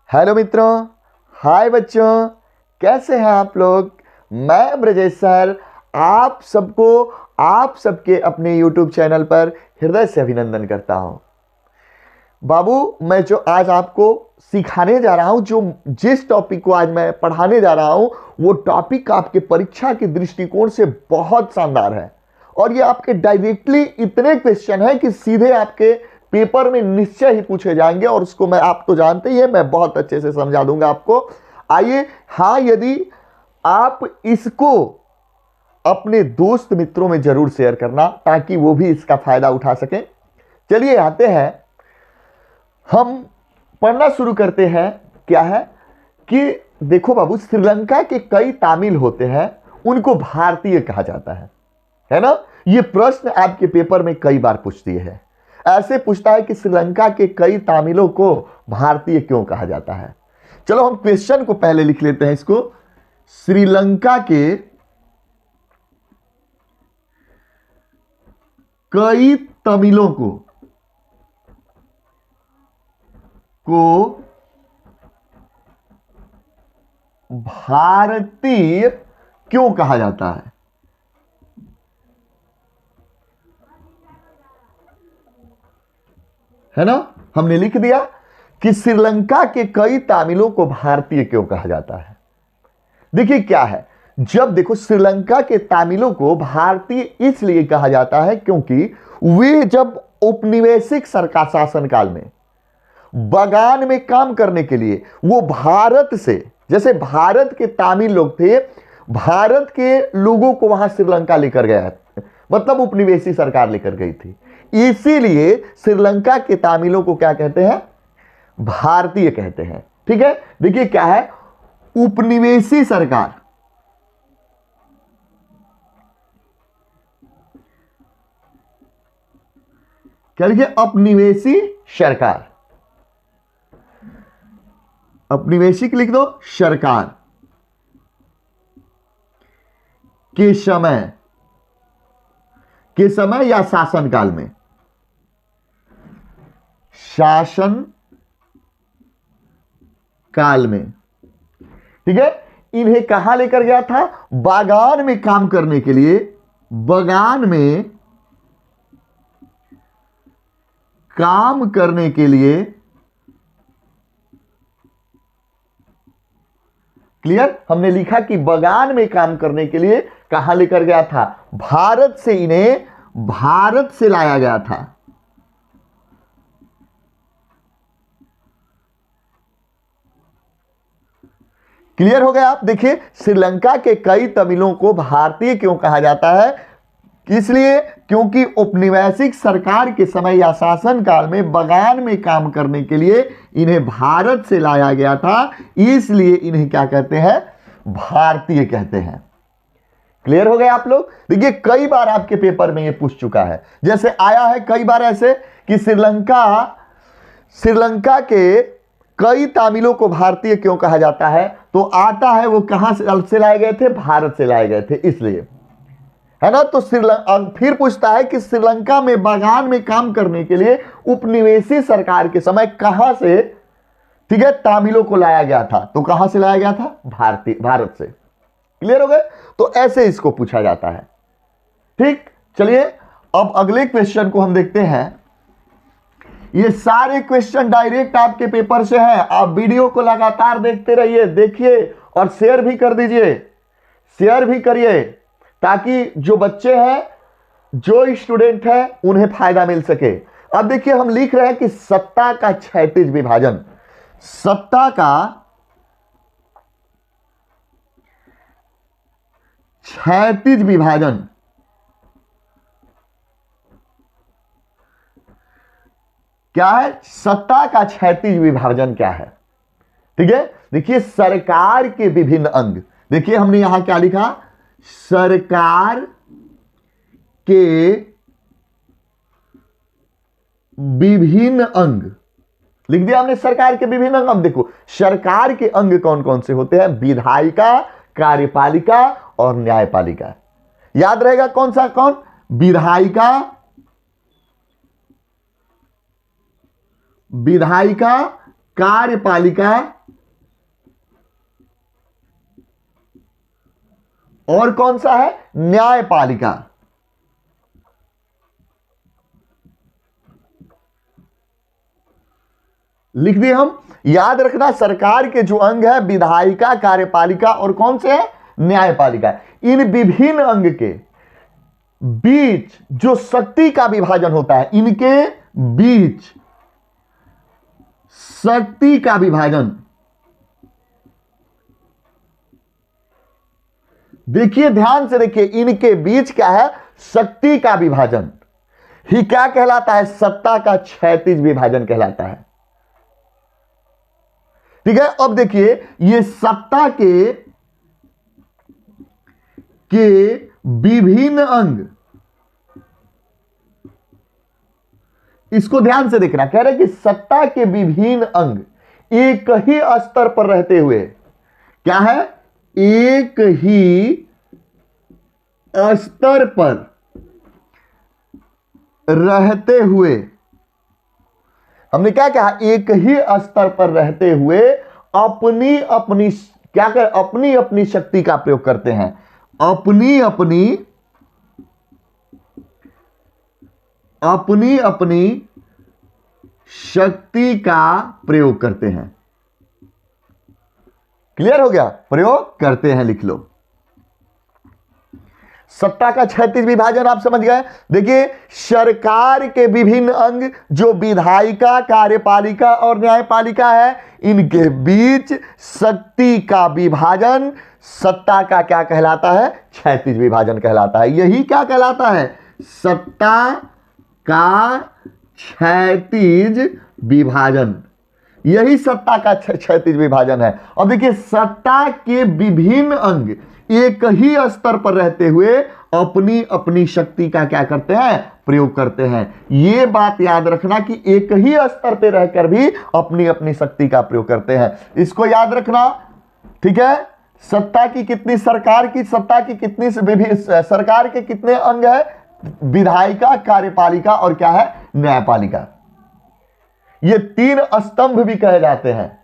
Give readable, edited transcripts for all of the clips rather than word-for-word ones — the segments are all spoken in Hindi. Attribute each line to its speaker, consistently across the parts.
Speaker 1: हेलो मित्रों, हाय बच्चों, कैसे हैं आप लोग। मैं ब्रजेश सर आप सबको आप सबके अपने YouTube चैनल पर हृदय से अभिनंदन करता हूं। बाबू, मैं जो आज आपको सिखाने जा रहा हूं, जो जिस टॉपिक को आज मैं पढ़ाने जा रहा हूं, वो टॉपिक आपके परीक्षा के दृष्टिकोण से बहुत शानदार है। और ये आपके डायरेक्टली इतने क्वेश्चन है कि सीधे आपके पेपर में निश्चय ही पूछे जाएंगे। और उसको मैं, आप तो जानते ही है, मैं बहुत अच्छे से समझा दूंगा आपको। आइए, हाँ, यदि आप इसको अपने दोस्त मित्रों में जरूर शेयर करना ताकि वो भी इसका फायदा उठा सकें। चलिए आते हैं, हम पढ़ना शुरू करते हैं। क्या है कि देखो बाबू, श्रीलंका के कई तामिल होते हैं, उनको भारतीय कहा जाता है ना। ये प्रश्न आपके पेपर में कई बार पूछती है। ऐसे पूछता है कि श्रीलंका के कई तामिलों को भारतीय क्यों कहा जाता है। चलो हम क्वेश्चन को पहले लिख लेते हैं इसको। श्रीलंका के कई तमिलों को भारतीय क्यों कहा जाता है ना। हमने लिख दिया कि श्रीलंका के कई तामिलों को भारतीय क्यों कहा जाता है। देखिए क्या है, जब देखो श्रीलंका के तामिलों को भारतीय इसलिए कहा जाता है क्योंकि वे जब औपनिवेशिक सरकार शासनकाल में बगान में काम करने के लिए वो भारत से, जैसे भारत के तामिल लोग थे, भारत के लोगों को वहां श्रीलंका लेकर गया, मतलब उपनिवेशी सरकार लेकर गई थी। इसीलिए श्रीलंका के तामिलों को क्या कहते हैं, भारतीय कहते हैं। ठीक है, देखिए क्या है, उपनिवेशी सरकार, क्या लिखिए, उपनिवेशी सरकार, उपनिवेशी लिख दो, सरकार के समय या शासनकाल में, शासन काल में, ठीक है, इन्हें कहां लेकर गया था, बागान में काम करने के लिए, बागान में काम करने के लिए। क्लियर, हमने लिखा कि बागान में काम करने के लिए कहां लेकर गया था, भारत से, इन्हें भारत से लाया गया था। क्लियर हो गया। आप देखिए, श्रीलंका के कई तमिलों को भारतीय क्यों कहा जाता है, इसलिए क्योंकि औपनिवेशिक सरकार के समय या शासन काल में बगान में काम करने के लिए इन्हें भारत से लाया गया था, इसलिए इन्हें क्या कहते हैं, भारतीय कहते हैं। क्लियर हो गए आप लोग। देखिए कई बार आपके पेपर में ये पूछ चुका है, जैसे आया है कई बार ऐसे कि श्रीलंका के कई तामिलों को भारतीय क्यों कहा जाता है, तो आता है वो कहां से लाए गए थे, भारत से लाए गए थे, इसलिए, है ना। तो फिर पूछता है कि श्रीलंका में बागान में काम करने के लिए उपनिवेशी सरकार के समय कहां से, ठीक है, तामिलों को लाया गया था, तो कहां से लाया गया था, भारत से। क्लियर हो गए। तो ऐसे इसको पूछा जाता है। ठीक, चलिए अब अगले क्वेश्चन को हम देखते हैं। ये सारे क्वेश्चन डायरेक्ट आपके पेपर से हैं। आप वीडियो को लगातार देखते रहिए, देखिए और शेयर भी कर दीजिए, शेयर भी करिए, ताकि जो बच्चे हैं, जो स्टूडेंट हैं, उन्हें फायदा मिल सके। अब देखिए हम लिख रहे हैं कि सत्ता का क्षैतिज विभाजन, सत्ता का क्षैतिज विभाजन क्या है, सत्ता का क्षैतिज विभाजन क्या है। ठीक है, देखिए सरकार के विभिन्न अंग, देखिए हमने यहां क्या लिखा, सरकार के विभिन्न अंग लिख दिया हमने, सरकार के विभिन्न अंग। अब देखो सरकार के अंग कौन कौन से होते हैं, विधायिका, कार्यपालिका और न्यायपालिका। याद रहेगा कौन सा, कौन, विधायिका, कार्यपालिका और कौन सा है? न्यायपालिका। लिख दिए हम। याद रखना, सरकार के जो अंग है विधायिका, कार्यपालिका और कौन से है? न्यायपालिका। इन विभिन्न अंग के बीच जो शक्ति का विभाजन होता है, इनके बीच शक्ति का विभाजन, देखिए ध्यान से देखिए, इनके बीच क्या है? शक्ति का विभाजन ही क्या कहलाता है? सत्ता का क्षैतिज विभाजन कहलाता है। ठीक है। अब देखिए, ये सत्ता के विभिन्न अंग, इसको ध्यान से देखना। कह रहे कि सत्ता के विभिन्न अंग एक ही स्तर पर रहते हुए, क्या है? एक ही स्तर पर रहते हुए, हमने क्या कहा? एक ही स्तर पर रहते हुए अपनी अपनी क्या कर, अपनी अपनी शक्ति का प्रयोग करते हैं, अपनी अपनी शक्ति का प्रयोग करते हैं। क्लियर हो गया? प्रयोग करते हैं, लिख लो। सत्ता का क्षैतिज विभाजन आप समझ गए। देखिए, सरकार के विभिन्न अंग जो विधायिका, कार्यपालिका और न्यायपालिका है, इनके बीच शक्ति का विभाजन सत्ता का क्या कहलाता है? क्षैतिज विभाजन कहलाता है। यही क्या कहलाता है? सत्ता का क्षैतिज विभाजन। यही सत्ता का क्षैतिज विभाजन है। अब देखिए, सत्ता के विभिन्न अंग एक ही स्तर पर रहते हुए अपनी अपनी शक्ति का क्या करते हैं? प्रयोग करते हैं। यह बात याद रखना कि एक ही स्तर पर रहकर भी अपनी अपनी शक्ति का प्रयोग करते हैं। इसको याद रखना, ठीक है। सत्ता की कितनी, सरकार की सत्ता की कितनी, सरकार के कितने अंग है? विधायिका, कार्यपालिका और क्या है? न्यायपालिका। ये तीन स्तंभ भी कहे जाते हैं,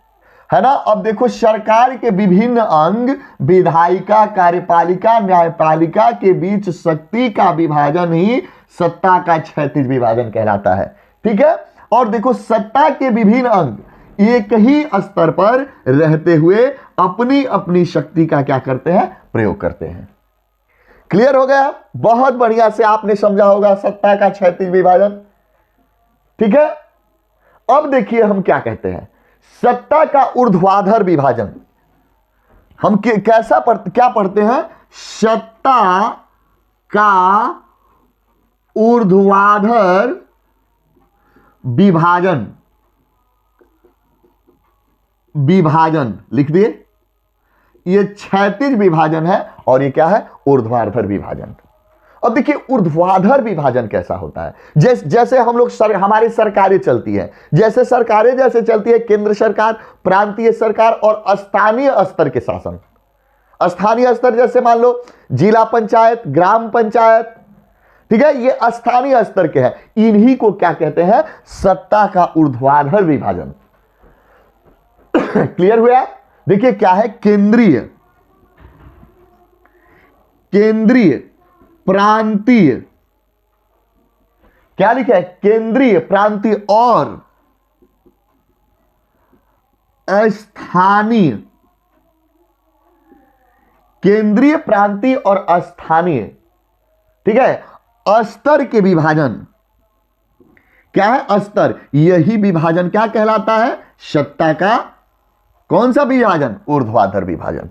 Speaker 1: है ना। अब देखो, सरकार के विभिन्न अंग विधायिका, कार्यपालिका, न्यायपालिका के बीच शक्ति का विभाजन ही सत्ता का क्षैतिज विभाजन कहलाता है। ठीक है। और देखो, सत्ता के विभिन्न अंग एक ही स्तर पर रहते हुए अपनी अपनी शक्ति का क्या करते हैं? प्रयोग करते हैं। क्लियर हो गया? बहुत बढ़िया से आपने समझा होगा सत्ता का क्षैतिज विभाजन। ठीक है। अब देखिए हम क्या कहते हैं, सत्ता का ऊर्ध्वाधर विभाजन। हम क्या पढ़ते हैं? सत्ता का ऊर्ध्वाधर विभाजन। लिख दिए। ये क्षैतिज विभाजन है और ये क्या है? ऊर्ध्वाधर विभाजन। अब देखिए, ऊर्ध्वाधर विभाजन कैसा होता है? जैसे हम लोग हमारी सरकारें चलती है, जैसे सरकारें जैसे चलती है, केंद्र सरकार, प्रांतीय सरकार और स्थानीय स्तर के शासन। स्थानीय स्तर जैसे मान लो जिला पंचायत, ग्राम पंचायत, ठीक है, ये स्थानीय स्तर के हैं। इन्हीं को क्या कहते हैं? सत्ता का ऊर्ध्वाधर विभाजन। क्लियर हुआ? देखिए क्या है? केंद्रीय, प्रांतीय, क्या लिखा है? केंद्रीय, प्रांतीय और स्थानीय। केंद्रीय, प्रांतीय और स्थानीय, ठीक है। स्तर के विभाजन क्या है? स्तर। यही विभाजन क्या कहलाता है? सत्ता का कौन सा विभाजन? ऊर्ध्वाधर विभाजन।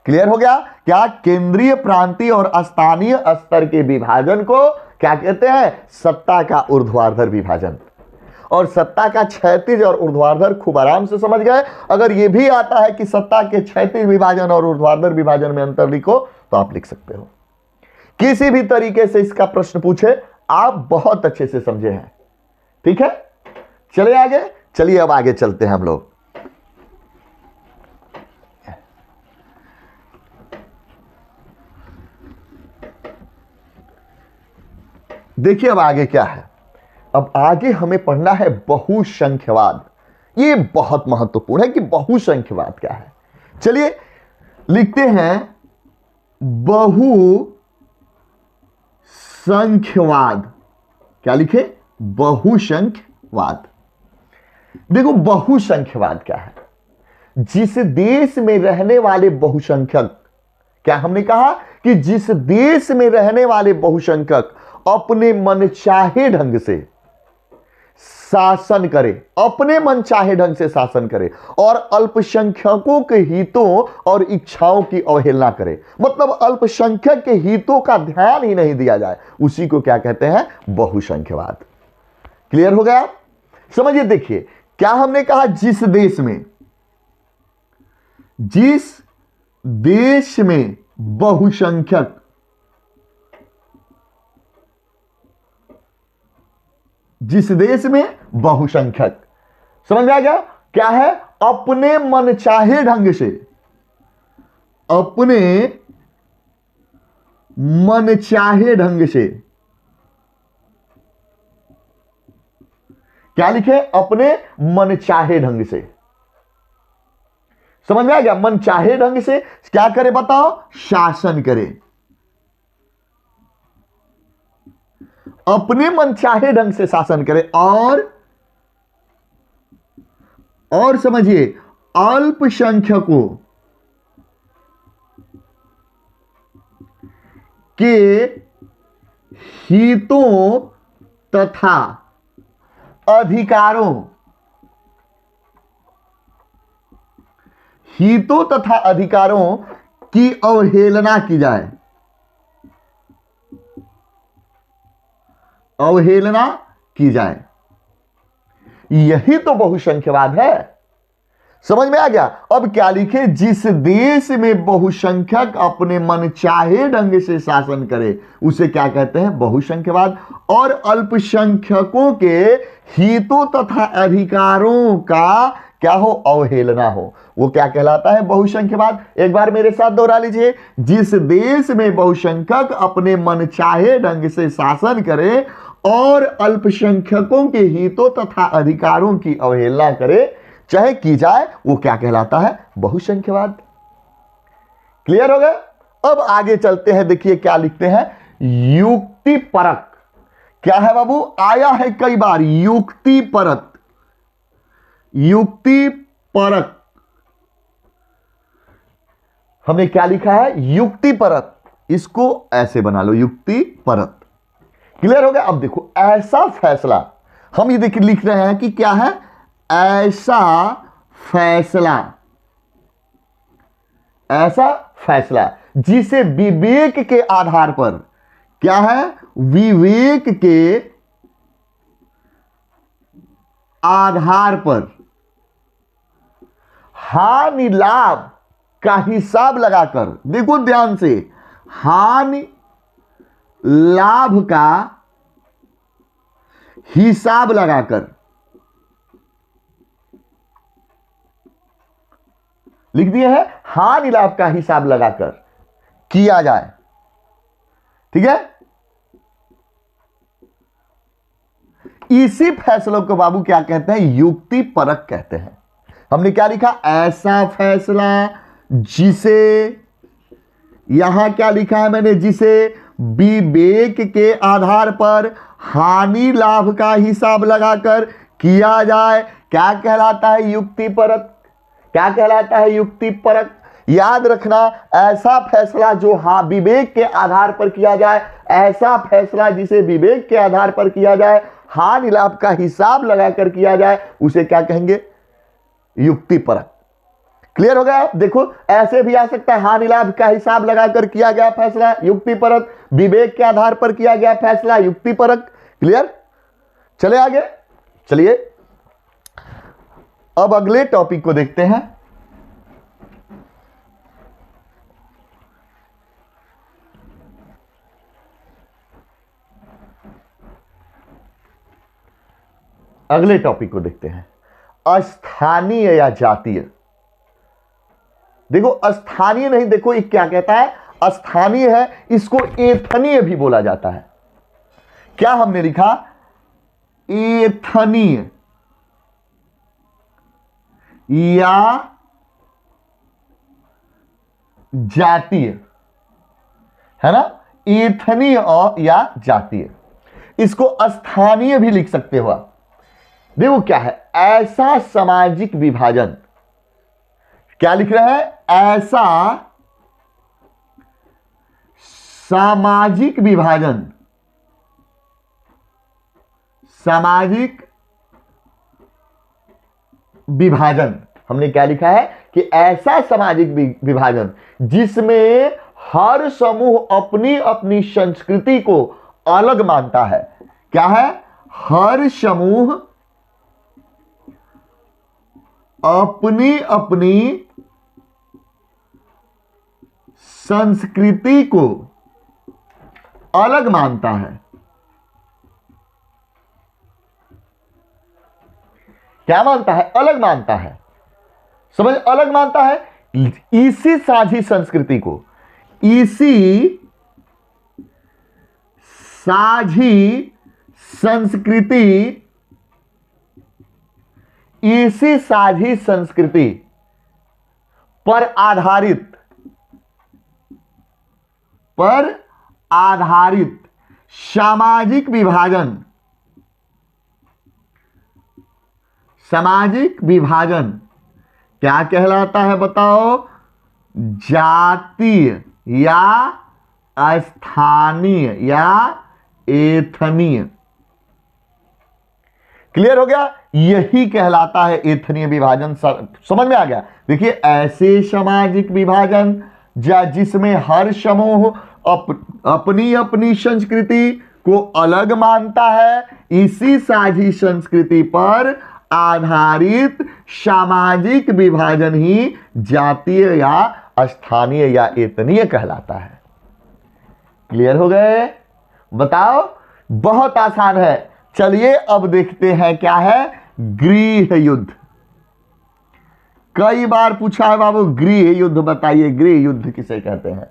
Speaker 1: क्लियर हो गया? क्या केंद्रीय, प्रांतीय और स्थानीय स्तर के विभाजन को क्या कहते हैं? सत्ता का ऊर्ध्वाधर विभाजन। और सत्ता का क्षैतिज और ऊर्ध्वाधर खूब आराम से समझ गए। अगर यह भी आता है कि सत्ता के क्षैतिज विभाजन और ऊर्ध्वाधर विभाजन में अंतर लिखो तो आप लिख सकते हो। किसी भी तरीके से इसका प्रश्न पूछे, आप बहुत अच्छे से समझे हैं। ठीक है, चलिए आगे। चलिए अब आगे चलते हैं हम लोग। देखिए अब आगे क्या है। अब आगे हमें पढ़ना है बहुसंख्यवाद। ये बहुत महत्वपूर्ण है कि बहुसंख्यवाद क्या है। चलिए लिखते हैं बहुसंख्यवाद। क्या लिखे? बहुसंख्यवाद। देखो बहुसंख्यवाद क्या है? जिस देश में रहने वाले बहुसंख्यक, क्या हमने कहा कि जिस देश में रहने वाले बहुसंख्यक अपने मनचाहे ढंग से शासन करे, अपने मनचाहे ढंग से शासन करे और अल्पसंख्यकों के हितों और इच्छाओं की अवहेलना करे, मतलब अल्पसंख्यक के हितों का ध्यान ही नहीं दिया जाए, उसी को क्या कहते हैं? बहुसंख्यवाद। क्लियर हो गया? समझिए, देखिए क्या हमने कहा? जिस देश में बहुसंख्यक, जिस देश में बहुसंख्यक, समझ में आ गया? क्या है? अपने मनचाहे ढंग से, अपने मनचाहे ढंग से, क्या लिखे? अपने मनचाहे ढंग से। समझ में आ गया? मनचाहे ढंग से क्या करे बताओ? शासन करे। अपने मनचाहे ढंग से शासन करे और समझिए, अल्पसंख्यकों के हितों तथा अधिकारों की अवहेलना की जाए, अवहेलना की जाए। यही तो बहुसंख्यवाद है। समझ में आ गया? अब क्या लिखे? जिस देश में बहुसंख्यक अपने मनचाहे ढंग से शासन करे, उसे क्या कहते हैं? बहुसंख्यवाद। और अल्पसंख्यकों के हितों तथा अधिकारों का क्या हो? अवहेलना हो, वो क्या कहलाता है? बहुसंख्यवाद। एक बार मेरे साथ दोहरा लीजिए। जिस देश में बहुसंख्यक अपने मनचाहे ढंग से शासन करे और अल्पसंख्यकों के हितों तथा अधिकारों की अवहेलना करे, चाहे की जाए, वो क्या कहलाता है? बहुसंख्यवाद। क्लियर हो गया? अब आगे चलते हैं। देखिए क्या लिखते हैं? युक्ति परक। क्या है बाबू? आया है कई बार, युक्ति परक। युक्ति परक हमने क्या लिखा है? युक्ति परक। इसको ऐसे बना लो, युक्ति परक। क्लियर हो गया? अब देखो, ऐसा फैसला, हम ये देखिए लिख रहे हैं कि क्या है? ऐसा फैसला, ऐसा फैसला जिसे विवेक के आधार पर, क्या है? विवेक के आधार पर हानि लाभ का हिसाब लगाकर, देखो ध्यान से, हानि लाभ का हिसाब लगाकर, लिख दिए है, हानि लाभ का हिसाब लगाकर किया जाए। ठीक है? इसी फैसलों को बाबू क्या कहते हैं? युक्ति परक कहते हैं। हमने क्या लिखा? ऐसा फैसला जिसे, यहां क्या लिखा है मैंने? जिसे विवेक के आधार पर हानि लाभ का हिसाब लगाकर किया जाए, क्या कहलाता है? युक्ति परक। क्या कहलाता है? युक्ति परक। याद रखना, ऐसा फैसला जो विवेक के आधार पर किया जाए, ऐसा फैसला जिसे विवेक के आधार पर किया जाए, हानि लाभ का हिसाब लगाकर किया जाए, उसे क्या कहेंगे? युक्ति परक। क्लियर हो गया? देखो ऐसे भी आ सकता है, हानि लाभ का हिसाब लगाकर किया गया फैसला युक्ति परक, विवेक के आधार पर किया गया फैसला युक्ति परक। क्लियर? चले आगे, चलिए अब अगले टॉपिक को देखते हैं। अगले टॉपिक को देखते हैं, अस्थानीय या जातीय। देखो स्थानीय नहीं, देखो ये क्या कहता है? स्थानीय है, इसको एथनीय भी बोला जाता है। क्या हमने लिखा? एथनीय या जातीय। है ना, एथनीय या जातीय। इसको स्थानीय भी लिख सकते हो आप। देखो क्या है, ऐसा सामाजिक विभाजन, क्या लिख रहे हैं, ऐसा सामाजिक विभाजन, सामाजिक विभाजन। हमने क्या लिखा है कि ऐसा सामाजिक विभाजन जिसमें हर समूह अपनी अपनी संस्कृति को अलग मानता है। क्या है, हर समूह अपनी अपनी संस्कृति को अलग मानता है। क्या मानता है, अलग मानता है। समझ, अलग मानता है इसी साझी संस्कृति को, इसी साझी संस्कृति, इसी साझी संस्कृति पर आधारित सामाजिक विभाजन, सामाजिक विभाजन क्या कहलाता है बताओ, जातीय या स्थानीय या एथनीय। क्लियर हो गया, यही कहलाता है एथनीय विभाजन। समझ में आ गया। देखिए, ऐसे सामाजिक विभाजन जिसमें हर समूह अपनी अपनी संस्कृति को अलग मानता है, इसी साझी संस्कृति पर आधारित सामाजिक विभाजन ही जातीय या स्थानीय या एथनीय कहलाता है। क्लियर हो गए, बताओ, बहुत आसान है। चलिए अब देखते हैं क्या है, गृह युद्ध। कई बार पूछा है बाबू, गृह युद्ध बताइए, गृह युद्ध किसे कहते हैं।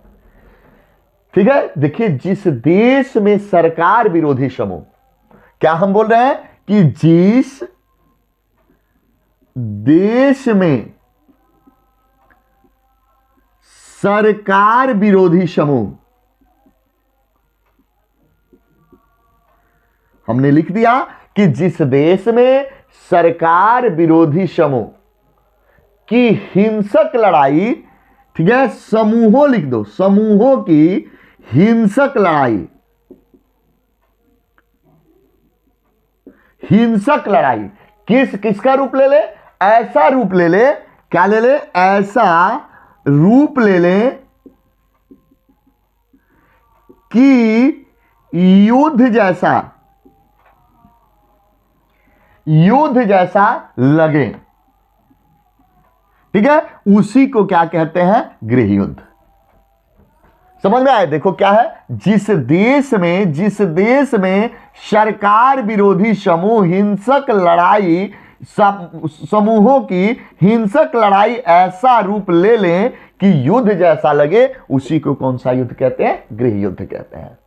Speaker 1: ठीक है, देखिए, जिस देश में सरकार विरोधी समूह, क्या हम बोल रहे हैं कि जिस देश में सरकार विरोधी समूह, हमने लिख दिया कि जिस देश में सरकार विरोधी समूह की हिंसक लड़ाई, ठीक है, समूहों लिख दो, समूहों की हिंसक लड़ाई, हिंसक लड़ाई किसका रूप ले ले, ऐसा रूप ले ले, क्या ले ले, ऐसा रूप ले ले कि युद्ध जैसा लगे। ठीक है, उसी को क्या कहते हैं, गृह युद्ध। समझ में आए। देखो क्या है, जिस देश में सरकार विरोधी समूह हिंसक लड़ाई, समूहों की हिंसक लड़ाई ऐसा रूप ले लें कि युद्ध जैसा लगे, उसी को कौन सा युद्ध कहते हैं, गृह युद्ध कहते हैं।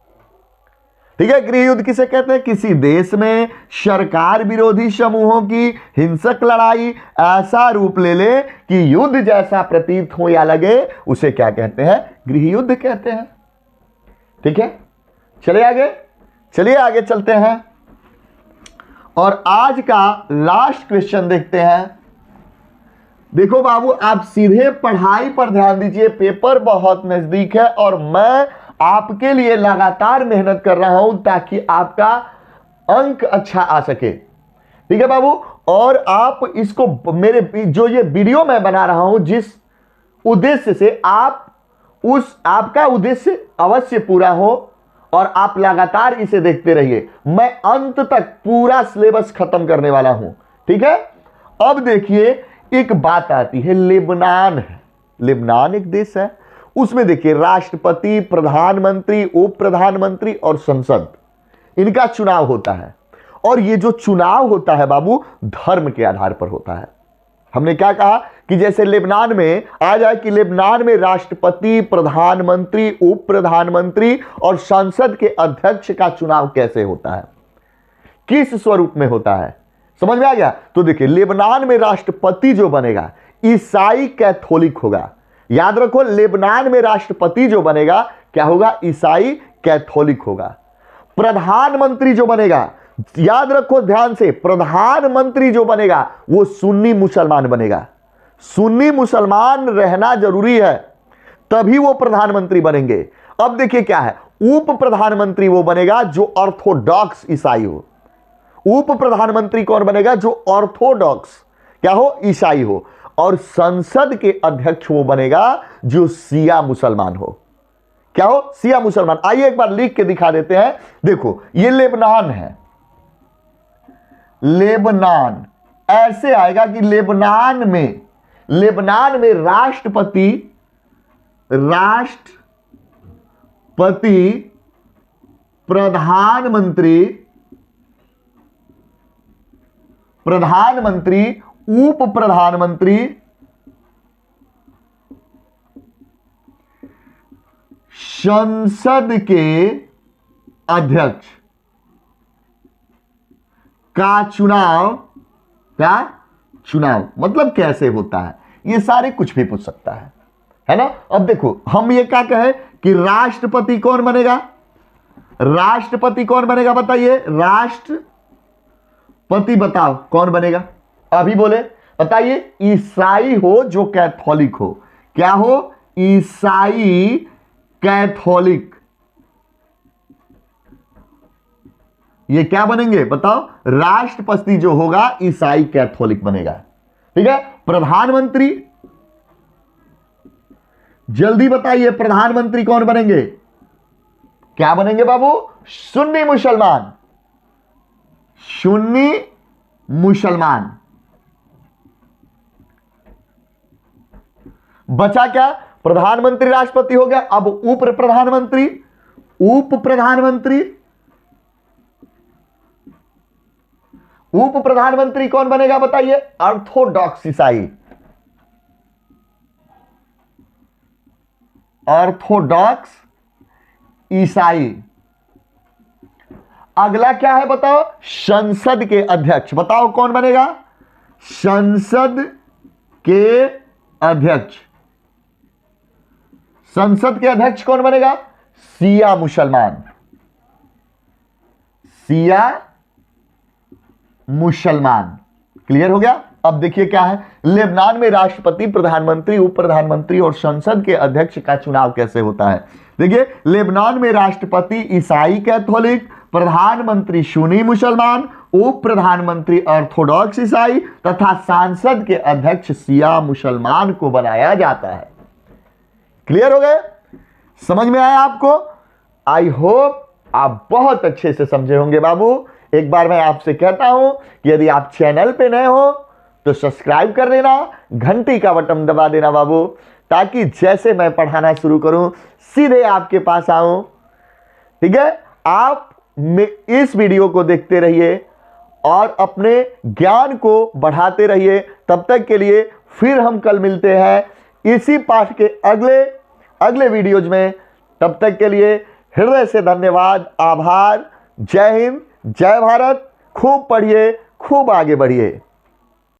Speaker 1: ठीक है, गृह युद्ध किसे कहते हैं, किसी देश में सरकार विरोधी समूहों की हिंसक लड़ाई ऐसा रूप ले ले कि युद्ध जैसा प्रतीत हो या लगे, उसे क्या कहते हैं, गृह युद्ध कहते हैं। ठीक है, चलिए आगे चलते हैं और आज का लास्ट क्वेश्चन देखते हैं। देखो बाबू, आप सीधे पढ़ाई पर ध्यान दीजिए, पेपर बहुत नजदीक है और मैं आपके लिए लगातार मेहनत कर रहा हूं ताकि आपका अंक अच्छा आ सके। ठीक है बाबू, और आप इसको, मेरे जो ये वीडियो मैं बना रहा हूं, जिस उद्देश्य से आपका उद्देश्य अवश्य पूरा हो और आप लगातार इसे देखते रहिए, मैं अंत तक पूरा सिलेबस खत्म करने वाला हूं। ठीक है, अब देखिए, एक बात आती है, लेबनान है, लेबनान एक देश है, उसमें देखिए राष्ट्रपति, प्रधानमंत्री, उप प्रधानमंत्री और संसद, इनका चुनाव होता है। और ये जो चुनाव होता है बाबू, धर्म के आधार पर होता है। हमने क्या कहा कि जैसे लेबनान में आ जाए कि लेबनान में राष्ट्रपति, प्रधानमंत्री, उप प्रधानमंत्री और संसद के अध्यक्ष का चुनाव कैसे होता है, किस स्वरूप में होता है, समझ में आ गया। तो देखिए, लेबनान में राष्ट्रपति जो बनेगा ईसाई कैथोलिक होगा। याद रखो, लेबनान में राष्ट्रपति जो बनेगा क्या होगा? ईसाई कैथोलिक होगा। प्रधानमंत्री जो बनेगा, याद रखो ध्यान से, प्रधानमंत्री जो बनेगा वो सुन्नी मुसलमान बनेगा। सुन्नी मुसलमान रहना जरूरी है, तभी वो प्रधानमंत्री बनेंगे। अब देखिए क्या है, उप प्रधानमंत्री वो बनेगा जो ऑर्थोडॉक्स ईसाई हो। उप प्रधानमंत्री कौन बनेगा? जो ऑर्थोडॉक्स क्या हो? ईसाई हो। और संसद के अध्यक्ष वो बनेगा जो शिया मुसलमान हो। क्या हो? शिया मुसलमान। आइए एक बार लिख के दिखा देते हैं। देखो ये लेबनान है, लेबनान ऐसे आएगा कि लेबनान में राष्ट्रपति प्रधानमंत्री, उप प्रधानमंत्री, संसद के अध्यक्ष का चुनाव मतलब कैसे होता है, ये सारे कुछ भी पूछ सकता है ना। अब देखो हम ये क्या कहें कि राष्ट्रपति कौन बनेगा? राष्ट्रपति कौन बनेगा बताइए? राष्ट्रपति बताओ कौन बनेगा? अभी बोले बताइए। ईसाई हो जो कैथोलिक हो। क्या हो? ईसाई कैथोलिक। ये क्या बनेंगे बताओ? राष्ट्रपति जो होगा ईसाई कैथोलिक बनेगा। ठीक है। प्रधानमंत्री, जल्दी बताइए प्रधानमंत्री कौन बनेंगे? क्या बनेंगे बाबू? सुन्नी मुसलमान। सुन्नी मुसलमान। बचा क्या? प्रधानमंत्री राष्ट्रपति हो गया। अब उप प्रधानमंत्री कौन बनेगा बताइए? ऑर्थोडॉक्स ईसाई। ऑर्थोडॉक्स ईसाई। अगला क्या है बताओ? संसद के अध्यक्ष। बताओ कौन बनेगा? संसद के अध्यक्ष। संसद के अध्यक्ष कौन बनेगा? शिया मुसलमान। शिया मुसलमान। क्लियर हो गया। अब देखिए क्या है, लेबनान में राष्ट्रपति, प्रधानमंत्री, उप प्रधानमंत्री और संसद के अध्यक्ष का चुनाव कैसे होता है। देखिए लेबनान में राष्ट्रपति ईसाई कैथोलिक, प्रधानमंत्री सुन्नी मुसलमान, उप प्रधानमंत्री ऑर्थोडॉक्स ईसाई तथा सांसद के अध्यक्ष शिया मुसलमान को बनाया जाता है। क्लियर हो गए? समझ में आया आपको? आई होप आप बहुत अच्छे से समझे होंगे बाबू। एक बार मैं आपसे कहता हूं कि यदि आप चैनल पे नए हो तो सब्सक्राइब कर देना, घंटी का बटन दबा देना बाबू, ताकि जैसे मैं पढ़ाना शुरू करूं सीधे आपके पास आऊं। ठीक है। आप इस वीडियो को देखते रहिए और अपने ज्ञान को बढ़ाते रहिए। तब तक के लिए फिर हम कल मिलते हैं इसी पाठ के अगले वीडियोज में। तब तक के लिए हृदय से धन्यवाद, आभार। जय हिंद, जय भारत। खूब पढ़िए, खूब आगे बढ़िए।